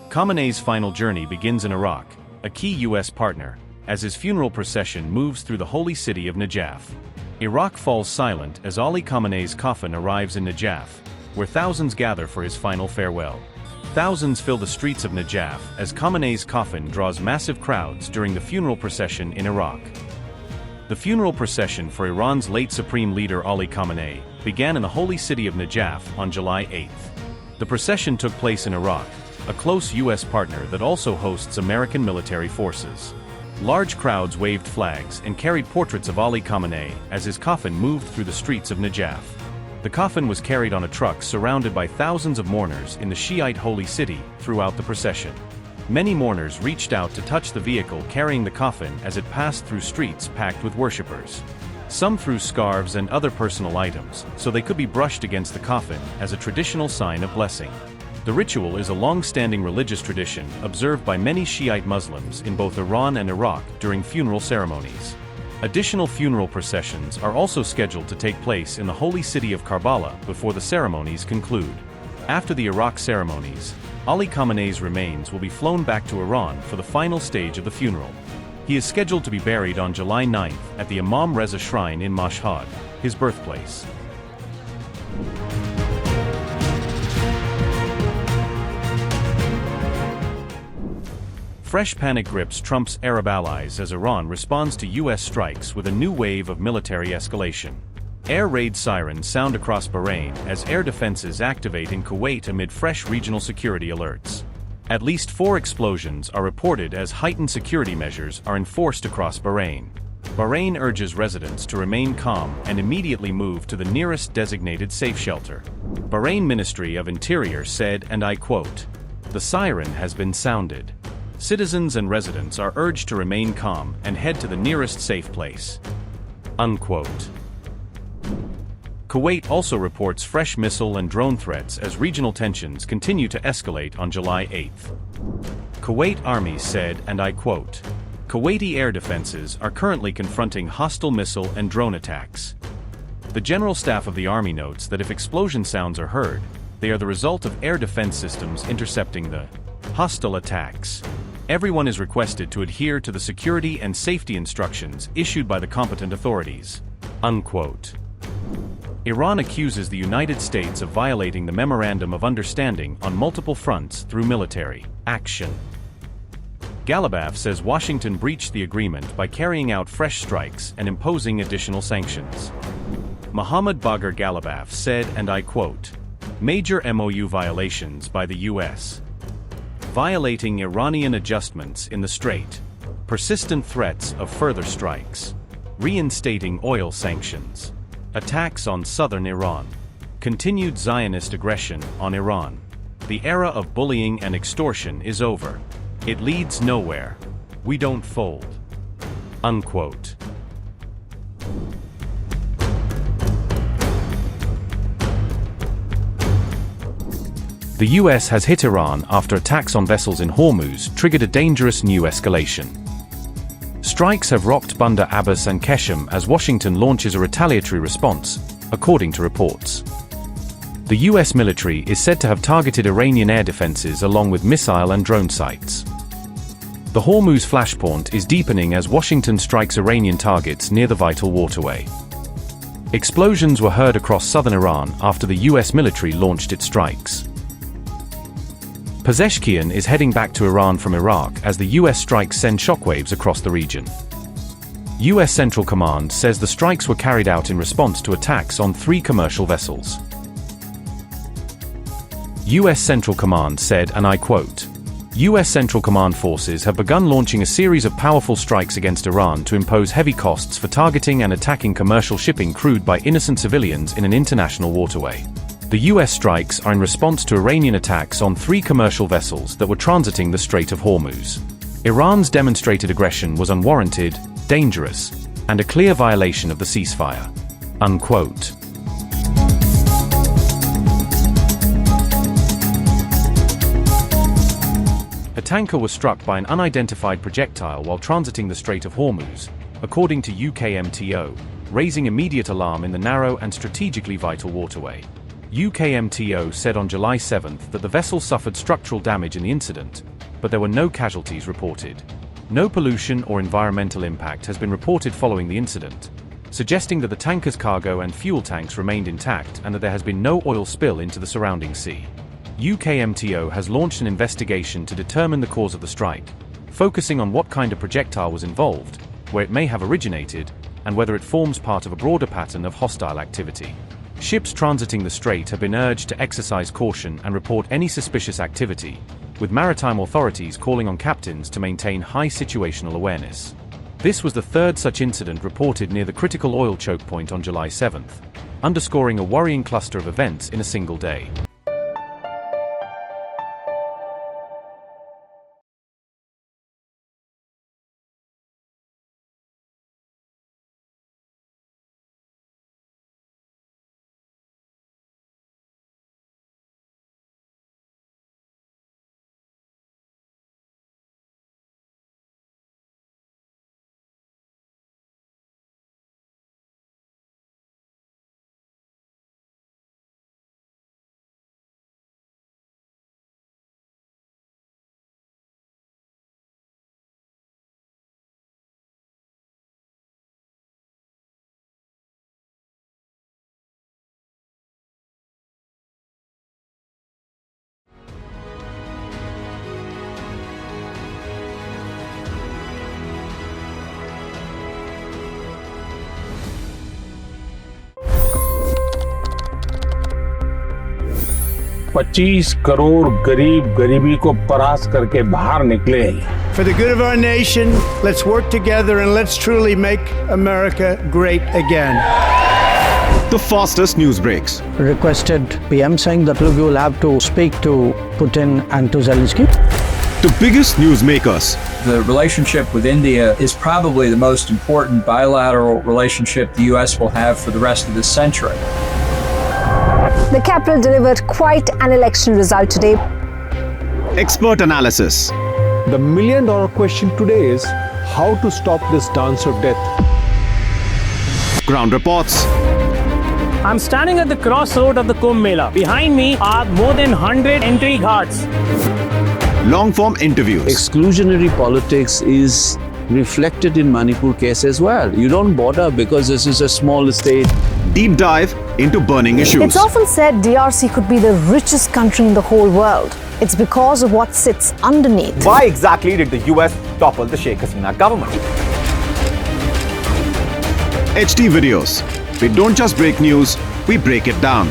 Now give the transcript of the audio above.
Khamenei's final journey begins in Iraq, a key U.S. partner, as his funeral procession moves through the holy city of Najaf. Iraq falls silent as Ali Khamenei's coffin arrives in Najaf, where thousands gather for his final farewell. Thousands fill the streets of Najaf as Khamenei's coffin draws massive crowds during the funeral procession in Iraq. The funeral procession for Iran's late supreme leader Ali Khamenei began in the holy city of Najaf on July 8. The procession took place in Iraq, a close U.S. partner that also hosts American military forces. Large crowds waved flags and carried portraits of Ali Khamenei as his coffin moved through the streets of Najaf. The coffin was carried on a truck surrounded by thousands of mourners in the Shiite holy city throughout the procession. Many mourners reached out to touch the vehicle carrying the coffin as it passed through streets packed with worshippers. Some threw scarves and other personal items so they could be brushed against the coffin as a traditional sign of blessing. The ritual is a long-standing religious tradition observed by many Shiite Muslims in both Iran and Iraq during funeral ceremonies. Additional funeral processions are also scheduled to take place in the holy city of Karbala before the ceremonies conclude. After the Iraq ceremonies, Ali Khamenei's remains will be flown back to Iran for the final stage of the funeral. He is scheduled to be buried on July 9 at the Imam Reza Shrine in Mashhad, his birthplace. Fresh panic grips Trump's Arab allies as Iran responds to U.S. strikes with a new wave of military escalation. Air raid sirens sound across Bahrain as air defenses activate in Kuwait amid fresh regional security alerts. At least 4 explosions are reported as heightened security measures are enforced across Bahrain. Bahrain urges residents to remain calm and immediately move to the nearest designated safe shelter. Bahrain Ministry of Interior said, and I quote, "The siren has been sounded. Citizens and residents are urged to remain calm and head to the nearest safe place." Unquote. Kuwait also reports fresh missile and drone threats as regional tensions continue to escalate on July 8. Kuwait Army said, and I quote, "Kuwaiti air defenses are currently confronting hostile missile and drone attacks." The General Staff of the Army notes that if explosion sounds are heard, they are the result of air defense systems intercepting the hostile attacks. Everyone is requested to adhere to the security and safety instructions issued by the competent authorities. Unquote. Iran accuses the United States of violating the Memorandum of Understanding on multiple fronts through military action. Galibaf says Washington breached the agreement by carrying out fresh strikes and imposing additional sanctions. Mohammad Bagher Galibaf said, and I quote, "Major MOU violations by the U.S. Violating Iranian adjustments in the Strait, persistent threats of further strikes, reinstating oil sanctions, attacks on southern Iran, continued Zionist aggression on Iran. The era of bullying and extortion is over. It leads nowhere. We don't fold." Unquote. The U.S. has hit Iran after attacks on vessels in Hormuz triggered a dangerous new escalation. Strikes have rocked Bandar Abbas and Qeshm as Washington launches a retaliatory response, according to reports. The U.S. military is said to have targeted Iranian air defenses along with missile and drone sites. The Hormuz flashpoint is deepening as Washington strikes Iranian targets near the vital waterway. Explosions were heard across southern Iran after the U.S. military launched its strikes. Pezeshkian is heading back to Iran from Iraq as the U.S. strikes send shockwaves across the region. U.S. Central Command says the strikes were carried out in response to attacks on 3 commercial vessels. U.S. Central Command said, and I quote, "U.S. Central Command forces have begun launching a series of powerful strikes against Iran to impose heavy costs for targeting and attacking commercial shipping crewed by innocent civilians in an international waterway. The U.S. strikes are in response to Iranian attacks on 3 commercial vessels that were transiting the Strait of Hormuz. Iran's demonstrated aggression was unwarranted, dangerous, and a clear violation of the ceasefire." Unquote. A tanker was struck by an unidentified projectile while transiting the Strait of Hormuz, according to UKMTO, raising immediate alarm in the narrow and strategically vital waterway. UKMTO said on July 7 that the vessel suffered structural damage in the incident, but there were no casualties reported. No pollution or environmental impact has been reported following the incident, suggesting that the tanker's cargo and fuel tanks remained intact and that there has been no oil spill into the surrounding sea. UKMTO has launched an investigation to determine the cause of the strike, focusing on what kind of projectile was involved, where it may have originated, and whether it forms part of a broader pattern of hostile activity. Ships transiting the Strait have been urged to exercise caution and report any suspicious activity, with maritime authorities calling on captains to maintain high situational awareness. This was the third such incident reported near the critical oil choke point on July 7, underscoring a worrying cluster of events in a single day. $25 crore गरीब गरीबी को परास्त करके बाहर निकले। For the good of our nation, let's work together and let's truly make America great again. The fastest news breaks. Requested PM saying that look, you will have to speak to Putin and to Zelensky. The biggest newsmakers. The relationship with India is probably the most important bilateral relationship the U.S. will have for the rest of this century. The capital delivered quite an election result today. Expert analysis. The million-dollar question today is how to stop this dance of death. Ground reports. I'm standing at the crossroad of the Kumbh Mela. Behind me are more than 100 entry ghats. Long-form interviews. Exclusionary politics is reflected in Manipur case as well. You don't bother because this is a small state. Deep dive into burning issues. It's often said DRC could be the richest country in the whole world. It's because of what sits underneath. Why exactly did the US topple the Sheikh Hasina government? HD videos. We don't just break news, we break it down.